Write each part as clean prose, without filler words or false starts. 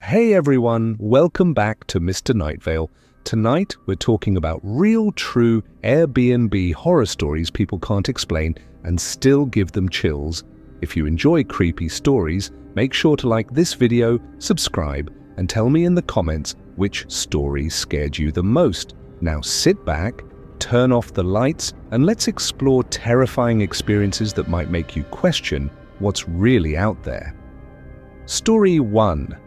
Hey everyone, welcome back to Mr. Nightveil. Tonight we're talking about real true Airbnb horror stories people can't explain and still give them chills. If you enjoy creepy stories, make sure to like this video, subscribe, and tell me in the comments which story scared you the most. Now sit back, turn off the lights, and let's explore terrifying experiences that might make you question what's really out there. Story 1.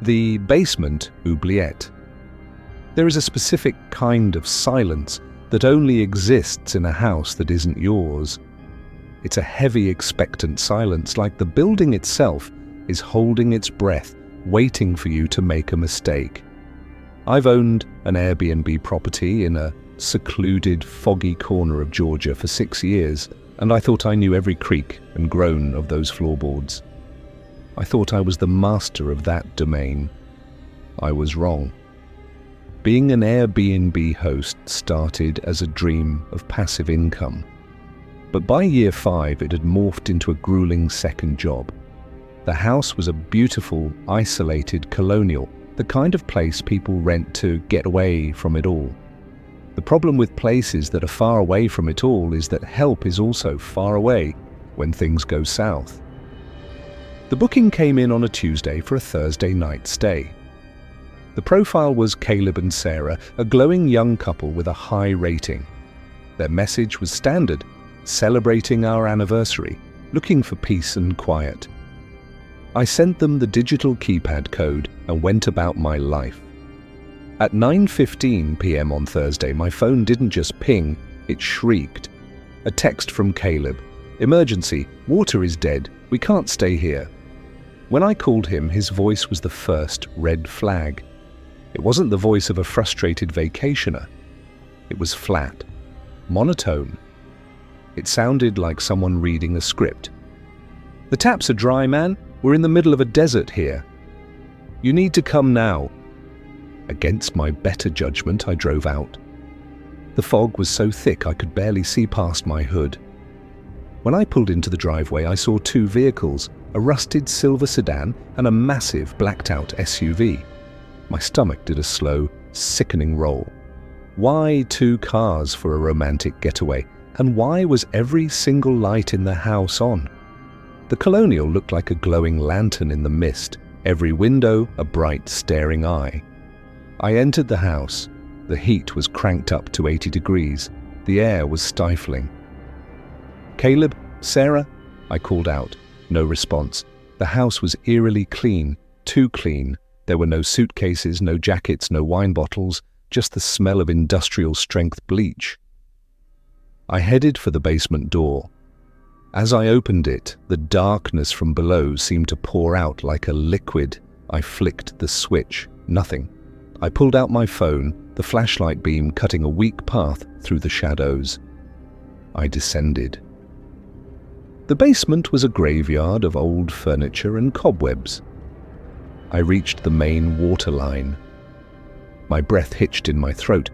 The Basement Oubliette. There is a specific kind of silence that only exists in a house that isn't yours. It's a heavy, expectant silence, like the building itself is holding its breath, waiting for you to make a mistake. I've owned an Airbnb property in a secluded, foggy corner of Georgia for 6 years, and I thought I knew every creak and groan of those floorboards. I thought I was the master of that domain. I was wrong. Being an Airbnb host started as a dream of passive income. But by year 5, it had morphed into a grueling second job. The house was a beautiful, isolated colonial, the kind of place people rent to get away from it all. The problem with places that are far away from it all is that help is also far away when things go south. The booking came in on a Tuesday for a Thursday night stay. The profile was Caleb and Sarah, a glowing young couple with a high rating. Their message was standard: celebrating our anniversary, looking for peace and quiet. I sent them the digital keypad code and went about my life. At 9:15 p.m. on Thursday, my phone didn't just ping, it shrieked. A text from Caleb: "Emergency, water is dead, we can't stay here." When I called him, his voice was the first red flag. It wasn't the voice of a frustrated vacationer. It was flat, monotone. It sounded like someone reading a script. "The taps are dry, man. We're in the middle of a desert here. You need to come now." Against my better judgment, I drove out. The fog was so thick I could barely see past my hood. When I pulled into the driveway, I saw two vehicles, a rusted silver sedan and a massive blacked-out SUV. My stomach did a slow, sickening roll. Why 2 cars for a romantic getaway? And why was every single light in the house on? The colonial looked like a glowing lantern in the mist, every window a bright, staring eye. I entered the house. The heat was cranked up to 80 degrees. The air was stifling. "Caleb? Sarah?" I called out. No response. The house was eerily clean, too clean. There were no suitcases, no jackets, no wine bottles, just the smell of industrial-strength bleach. I headed for the basement door. As I opened it, the darkness from below seemed to pour out like a liquid. I flicked the switch. Nothing. I pulled out my phone, the flashlight beam cutting a weak path through the shadows. I descended. The basement was a graveyard of old furniture and cobwebs. I reached the main water line. My breath hitched in my throat.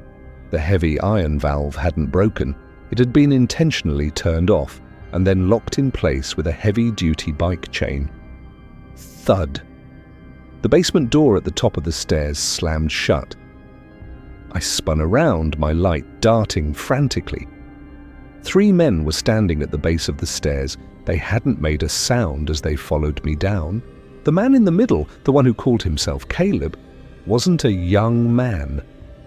The heavy iron valve hadn't broken. It had been intentionally turned off and then locked in place with a heavy-duty bike chain. Thud. The basement door at the top of the stairs slammed shut. I spun around, my light darting frantically. 3 men were standing at the base of the stairs. They hadn't made a sound as they followed me down. The man in the middle, the one who called himself Caleb, wasn't a young man.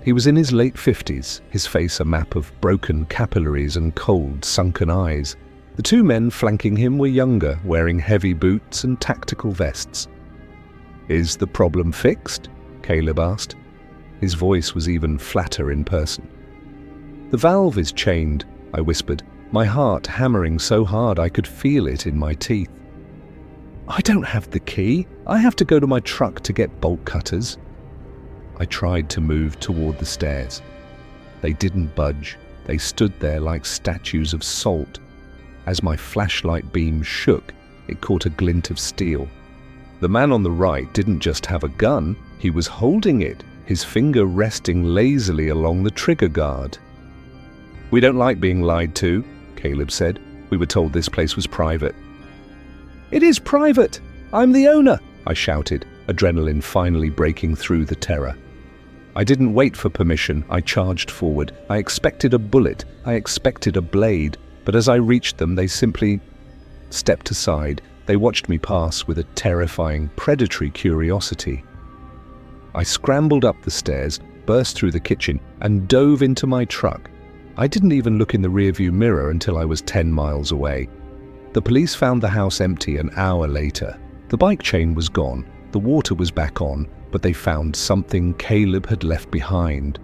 He was in his late 50s, his face a map of broken capillaries and cold, sunken eyes. The 2 men flanking him were younger, wearing heavy boots and tactical vests. "Is the problem fixed?" Caleb asked. His voice was even flatter in person. "The valve is chained," I whispered, my heart hammering so hard I could feel it in my teeth. "I don't have the key. I have to go to my truck to get bolt cutters." I tried to move toward the stairs. They didn't budge. They stood there like statues of salt. As my flashlight beam shook, it caught a glint of steel. The man on the right didn't just have a gun, he was holding it, his finger resting lazily along the trigger guard. "We don't like being lied to," Caleb said. "We were told this place was private." "It is private! I'm the owner!" I shouted, adrenaline finally breaking through the terror. I didn't wait for permission, I charged forward. I expected a bullet, I expected a blade, but as I reached them, they simply stepped aside. They watched me pass with a terrifying, predatory curiosity. I scrambled up the stairs, burst through the kitchen, and dove into my truck. I didn't even look in the rearview mirror until I was 10 miles away. The police found the house empty an hour later. The bike chain was gone, the water was back on, but they found something Caleb had left behind.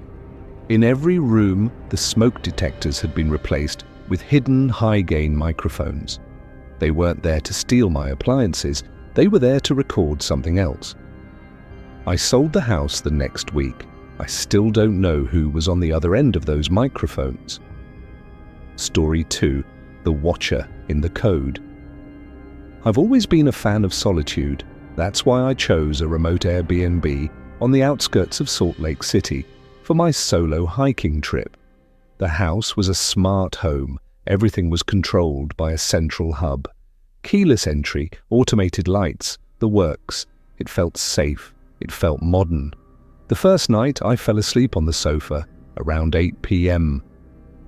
In every room, the smoke detectors had been replaced with hidden high-gain microphones. They weren't there to steal my appliances, they were there to record something else. I sold the house the next week. I still don't know who was on the other end of those microphones. Story 2. The Watcher in the Code. I've always been a fan of solitude. That's why I chose a remote Airbnb on the outskirts of Salt Lake City for my solo hiking trip. The house was a smart home. Everything was controlled by a central hub. Keyless entry, automated lights, the works. It felt safe. It felt modern. The first night, I fell asleep on the sofa around 8 p.m.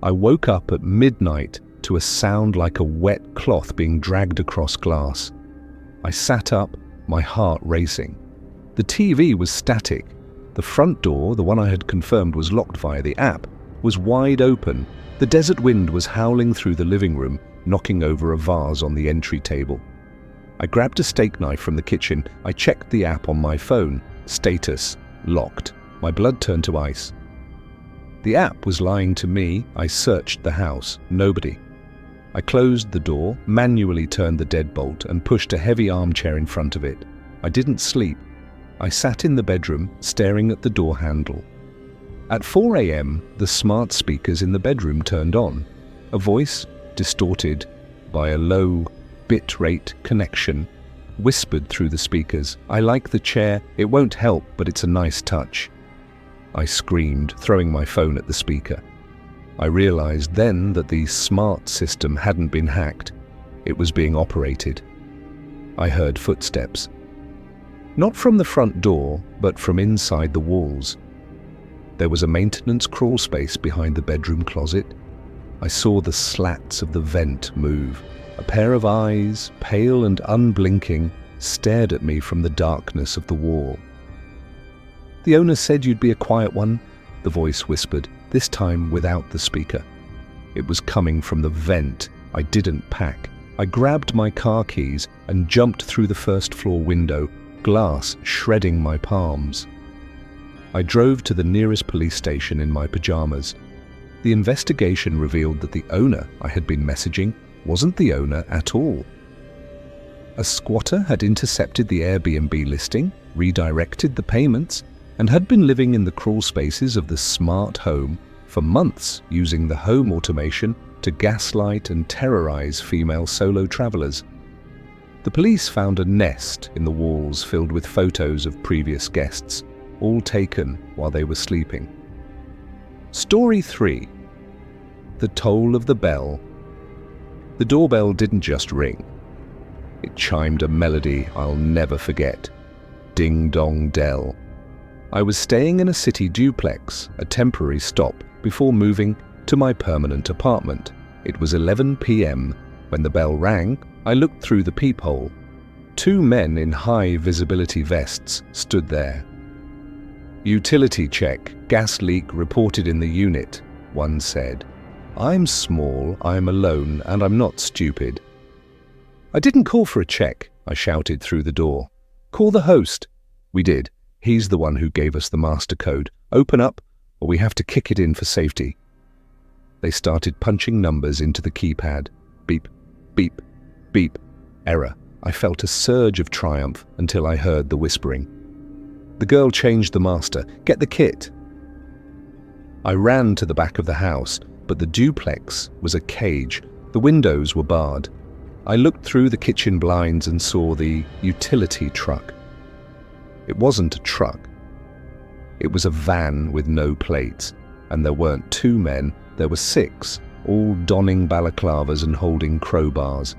I woke up at midnight to a sound like a wet cloth being dragged across glass. I sat up, my heart racing. The TV was static. The front door, the one I had confirmed was locked via the app, was wide open. The desert wind was howling through the living room, knocking over a vase on the entry table. I grabbed a steak knife from the kitchen. I checked the app on my phone. Status: locked. My blood turned to ice. The app was lying to me. I searched the house. Nobody. I closed the door, manually turned the deadbolt, and pushed a heavy armchair in front of it. I didn't sleep. I sat in the bedroom, staring at the door handle. At 4 a.m., the smart speakers in the bedroom turned on. A voice, distorted by a low bit-rate connection, whispered through the speakers, "I like the chair. It won't help, but it's a nice touch." I screamed, throwing my phone at the speaker. I realized then that the smart system hadn't been hacked. It was being operated. I heard footsteps. Not from the front door, but from inside the walls. There was a maintenance crawl space behind the bedroom closet. I saw the slats of the vent move. A pair of eyes, pale and unblinking, stared at me from the darkness of the wall. "The owner said you'd be a quiet one," the voice whispered, this time without the speaker. It was coming from the vent. I didn't pack. I grabbed my car keys and jumped through the first-floor window, glass shredding my palms. I drove to the nearest police station in my pajamas. The investigation revealed that the owner I had been messaging wasn't the owner at all. A squatter had intercepted the Airbnb listing, redirected the payments, and had been living in the crawl spaces of the smart home for months, using the home automation to gaslight and terrorize female solo travelers. The police found a nest in the walls filled with photos of previous guests, all taken while they were sleeping. Story 3. The Toll of the Bell. The doorbell didn't just ring. It chimed a melody I'll never forget. Ding Dong Dell. I was staying in a city duplex, a temporary stop before moving to my permanent apartment. It was 11 p.m. When the bell rang. I looked through the peephole. 2 men in high-visibility vests stood there. "Utility check. Gas leak reported in the unit," one said. "I'm small, I'm alone, and I'm not stupid." "I didn't call for a check," I shouted through the door. "Call the host." We did. He's the one who gave us the master code. "Open up, or we have to kick it in for safety." They started punching numbers into the keypad. Beep, beep, beep. Error. I felt a surge of triumph until I heard the whispering. "The girl changed the master. Get the kit." I ran to the back of the house, but the duplex was a cage. The windows were barred. I looked through the kitchen blinds and saw the utility truck. It wasn't a truck. It was a van with no plates, and there weren't 2 men, there were 6, all donning balaclavas and holding crowbars.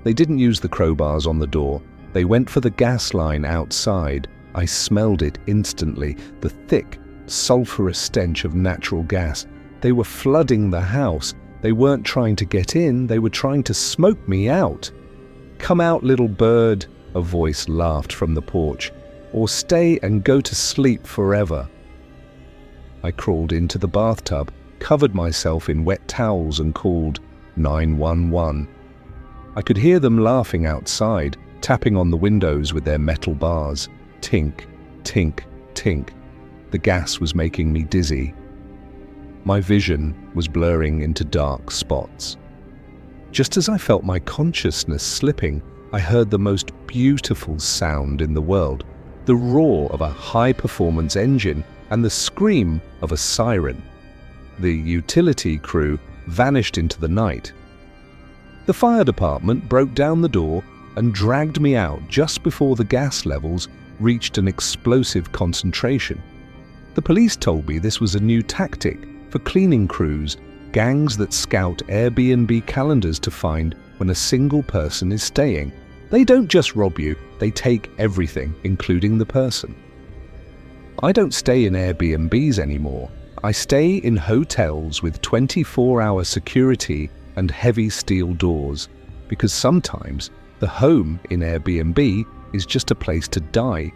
They didn't use the crowbars on the door, They went for the gas line outside. I smelled it instantly, the thick, sulphurous stench of natural gas. They were flooding the house. They weren't trying to get in, they were trying to smoke me out. "Come out, little bird," a voice laughed from the porch, "or stay and go to sleep forever." I crawled into the bathtub, covered myself in wet towels and called 911. I could hear them laughing outside, tapping on the windows with their metal bars. Tink, tink, tink. The gas was making me dizzy. My vision was blurring into dark spots. Just as I felt my consciousness slipping, I heard the most beautiful sound in the world, the roar of a high-performance engine and the scream of a siren. The utility crew vanished into the night. The fire department broke down the door and dragged me out just before the gas levels reached an explosive concentration. The police told me this was a new tactic for cleaning crews, gangs that scout Airbnb calendars to find when a single person is staying. They don't just rob you, they take everything, including the person. I don't stay in Airbnbs anymore. I stay in hotels with 24-hour security and heavy steel doors, because sometimes the home in Airbnb is just a place to die,